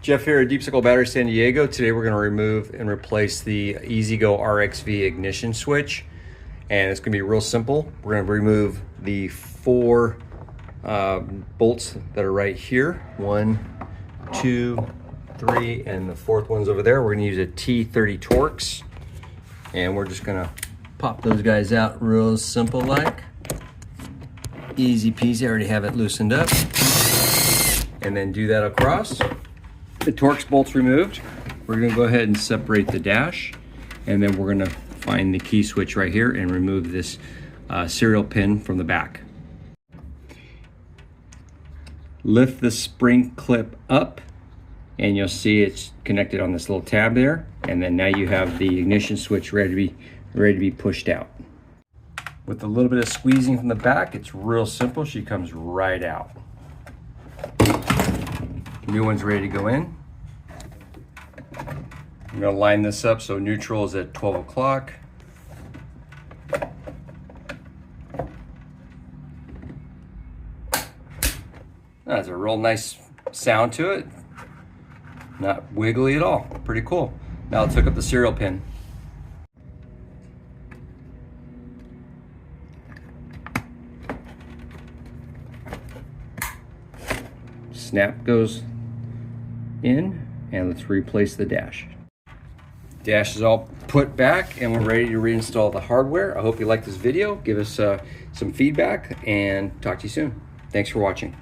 Jeff here at Deep Cycle Battery San Diego. Today we're going to remove and replace the EZGO RXV ignition switch, and it's going to be real simple. We're going to remove the four bolts that are right here. 1, 2, 3, and the fourth one's over there. We're going to use a T30 Torx, and we're just going to pop those guys out real simple like. Easy peasy. I already have it loosened up. And then do that across. The Torx bolt's removed. We're gonna go ahead and separate the dash, and then we're gonna find the key switch right here and remove this serial pin from the back. Lift the spring clip up, and you'll see it's connected on this little tab there, and then now you have the ignition switch ready to be pushed out. With a little bit of squeezing from the back, it's real simple. She comes right out. New one's ready to go in. I'm going to line this up so neutral is at 12 o'clock. That's a real nice sound to it. Not wiggly at all. Pretty cool. Now let's hook up the serial pin. Snap goes in, and let's replace the dash. Dash is all put back, and we're ready to reinstall the hardware. I hope you liked this video. Give us some feedback, and talk to you soon. Thanks for watching.